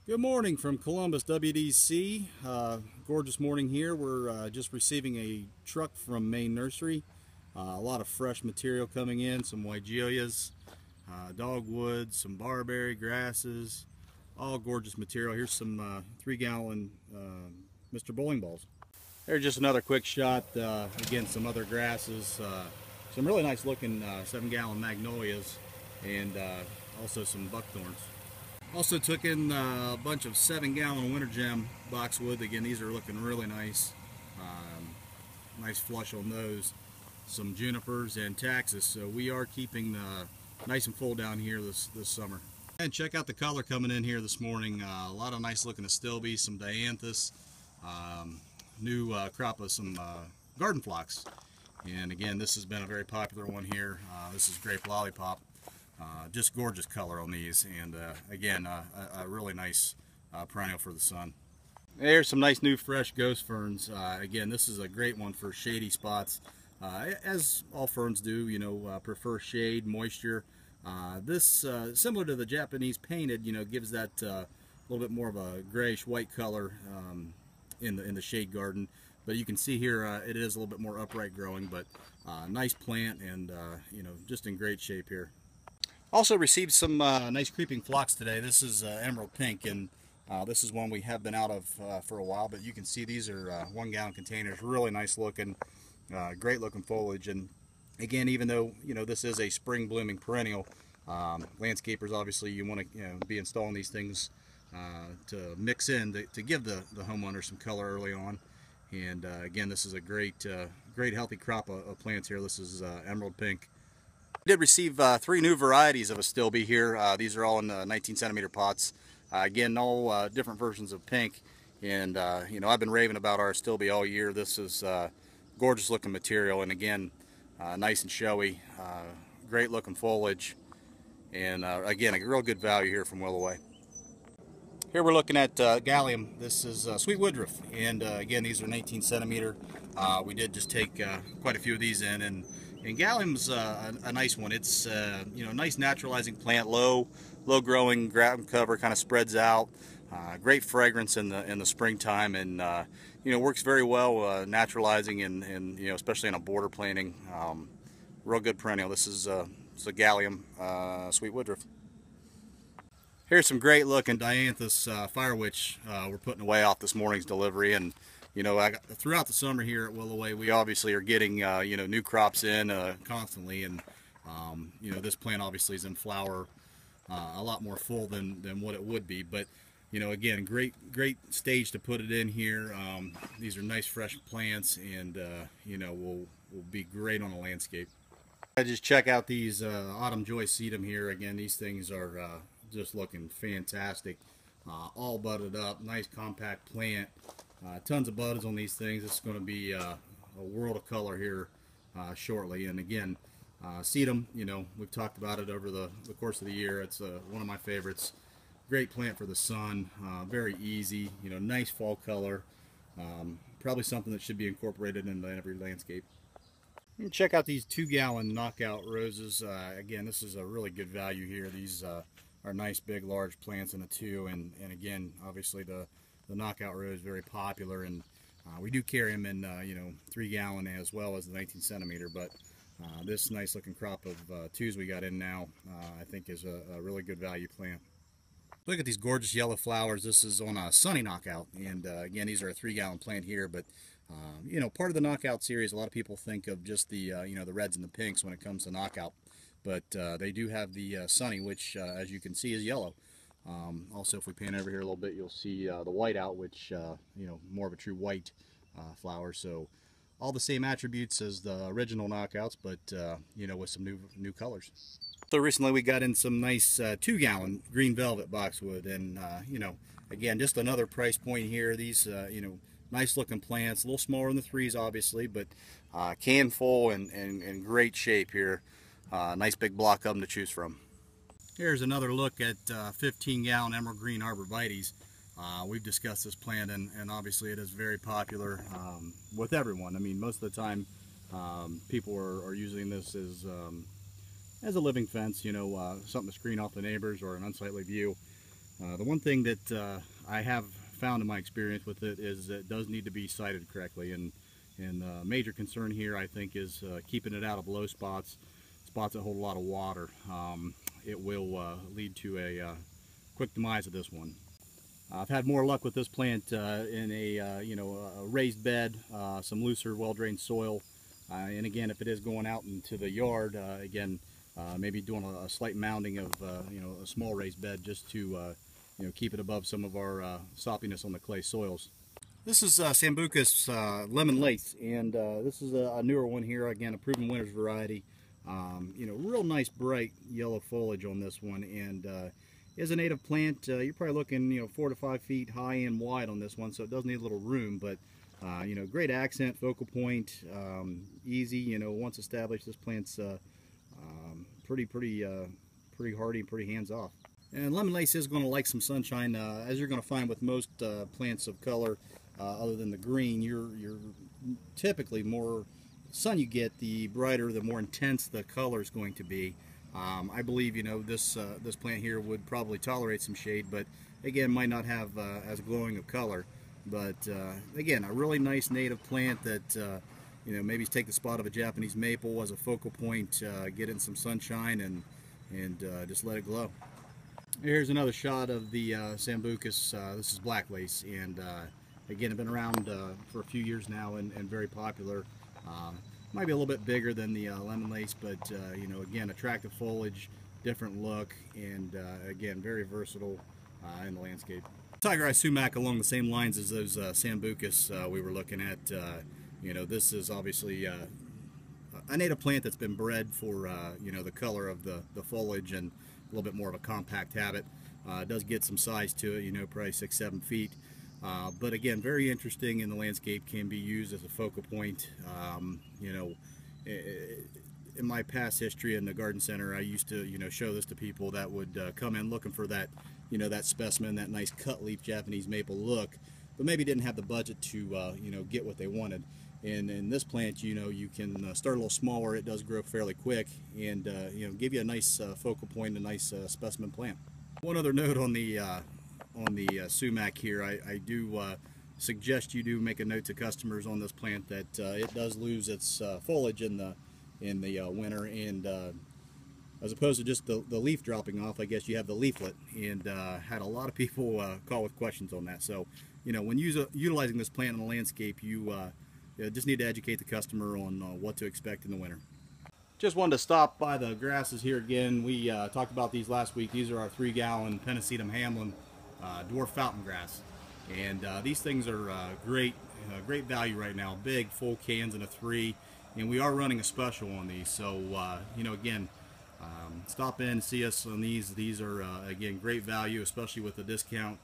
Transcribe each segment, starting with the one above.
Good morning from Columbus, WDC. Gorgeous morning here. We're just receiving a truck from Maine Nursery. A lot of fresh material coming in, some Wygelias, dogwood, some barberry, grasses, all gorgeous material. Here's some 3-gallon Mr. Bowling balls. There's just another quick shot. Again, some other grasses, some really nice looking 7-gallon Magnolias, and also some buckthorns. Also took in a bunch of 7-gallon Winter Gem Boxwood. Again, these are looking really nice. Nice flush on those. Some junipers and taxus. So we are keeping nice and full down here this summer. And check out the color coming in here this morning. A lot of nice looking astilbes, some Dianthus, new crop of some garden Phlox. And again, this has been a very popular one here. This is grape lollipop. Just gorgeous color on these, and again, a really nice perennial for the sun. There's some nice new fresh ghost ferns. Again, this is a great one for shady spots, as all ferns do. You know, prefer shade, moisture. This, similar to the Japanese painted, you know, gives that little bit more of a grayish white color in the shade garden. But you can see here it is a little bit more upright growing, but nice plant, and you know, just in great shape here. Also received some nice creeping phlox today. This is emerald pink, and this is one we have been out of for a while, but you can see these are 1-gallon containers. Really nice looking, great looking foliage. And again, even though, you know, this is a spring blooming perennial, landscapers, obviously you want to be installing these things to mix in to give the homeowner some color early on. And again, this is a great healthy crop of plants here. This is emerald pink. We did receive 3 new varieties of astilbe here. These are all in 19-centimeter pots. Again, all different versions of pink. And you know, I've been raving about our astilbe all year. This is gorgeous looking material, and again, nice and showy, great looking foliage, and again, a real good value here from Willoway. Here we're looking at Gallium. This is sweet Woodruff, and again, these are 19-centimeter. We did just take quite a few of these in, and Gallium's a nice one. It's you know, nice naturalizing plant, low growing, ground cover, kind of spreads out. Great fragrance in the springtime, and you know, works very well naturalizing and you know, especially in a border planting. Real good perennial. This is a Gallium sweet Woodruff. Here's some great looking Dianthus Fire, which we're putting away off this morning's delivery. And you know, throughout the summer here at Willoway, we obviously are getting you know, new crops in constantly, and you know, this plant obviously is in flower a lot more full than what it would be. But you know, again, great stage to put it in here. These are nice fresh plants, and you know, will be great on a landscape. I just check out these autumn Joy Sedum here. Again, these things are just looking fantastic. All budded up, nice compact plant. Tons of buds on these things. It's going to be a world of color here shortly. And again, sedum, you know, we've talked about it over the course of the year. It's one of my favorites. Great plant for the sun, very easy, you know, nice fall color. Probably something that should be incorporated into every landscape. And check out these 2-gallon knockout roses. Again, this is a really good value here. These are nice, big, large plants in a 2, and again, obviously the knockout rose is very popular, and we do carry them in you know, 3-gallon as well as the 19-centimeter. But this nice looking crop of 2s we got in now, I think is a really good value plant. Look at these gorgeous yellow flowers. This is on a sunny knockout, and again, these are a 3-gallon plant here. But you know, part of the knockout series, a lot of people think of just the you know, the reds and the pinks when it comes to knockout, but they do have the sunny, which as you can see is yellow. Also, if we pan over here a little bit, you'll see the white out, which you know, more of a true white flower. So all the same attributes as the original knockouts, but you know, with some new colors. So recently we got in some nice 2-gallon green velvet boxwood, and you know, again, just another price point here. These you know, nice looking plants, a little smaller than the 3s obviously, but can full and great shape here. Nice big block of them to choose from. Here's another look at 15-gallon emerald green arborvitaes. We've discussed this plant, and obviously it is very popular with everyone. I mean, most of the time people are using this as a living fence, you know, something to screen off the neighbors or an unsightly view. The one thing that I have found in my experience with it is that it does need to be sited correctly, and major concern here I think is keeping it out of low spots that hold a lot of water. It will lead to a quick demise of this one. I've had more luck with this plant in a a raised bed, some looser, well-drained soil, and again, if it is going out into the yard, maybe doing a slight mounding of a small raised bed just to keep it above some of our soppiness on the clay soils. This is Sambucus lemon lace, and this is a newer one here. Again, a proven winner's variety. Real nice bright yellow foliage on this one, and is a native plant. You're probably looking 4 to 5 feet high and wide on this one, so it does need a little room, but great accent, focal point, easy. Once established, this plant's pretty hardy and pretty hands-off. And lemon lace is going to like some sunshine, as you're going to find with most plants of color, other than the green. You're typically, more sun you get, the brighter, the more intense the color is going to be. I believe this plant here would probably tolerate some shade, but again might not have as glowing of color. But again, a really nice native plant that maybe take the spot of a Japanese maple as a focal point, get in some sunshine, and just let it glow. Here's another shot of the Sambucus. This is black lace, and again, I've been around for a few years now, and very popular. Might be a little bit bigger than the lemon lace, but again, attractive foliage, different look, and again, very versatile in the landscape. Tiger Eye sumac along the same lines as those Sambucus we were looking at. This is obviously a native plant that's been bred for the color of the foliage and a little bit more of a compact habit. It does get some size to it, probably 6-7 feet. But again, very interesting in the landscape, can be used as a focal point. In my past history in the garden center, I used to show this to people that would come in looking for that that specimen, that nice cut leaf Japanese maple look, but maybe didn't have the budget to get what they wanted. And in this plant, you can start a little smaller. It does grow fairly quick, and give you a nice focal point, a nice specimen plant. One other note on the sumac here, I do suggest you do make a note to customers on this plant that it does lose its foliage in the winter, and as opposed to just the leaf dropping off, I guess you have the leaflet, and had a lot of people call with questions on that. So when utilizing this plant in the landscape, you just need to educate the customer on what to expect in the winter. Just wanted to stop by the grasses here again. We talked about these last week. These are our 3-gallon Pennisetum Hamlin dwarf fountain grass, and these things are great value right now. Big full cans in a 3, and we are running a special on these. So again, stop in and see us on these. These are again great value, especially with the discount.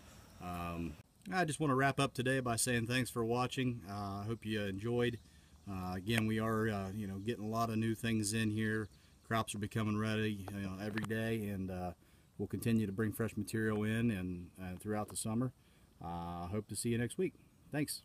I just want to wrap up today by saying thanks for watching. I hope you enjoyed. Again, we are getting a lot of new things in here. Crops are becoming ready every day, and we'll continue to bring fresh material in and throughout the summer. Hope to see you next week. Thanks.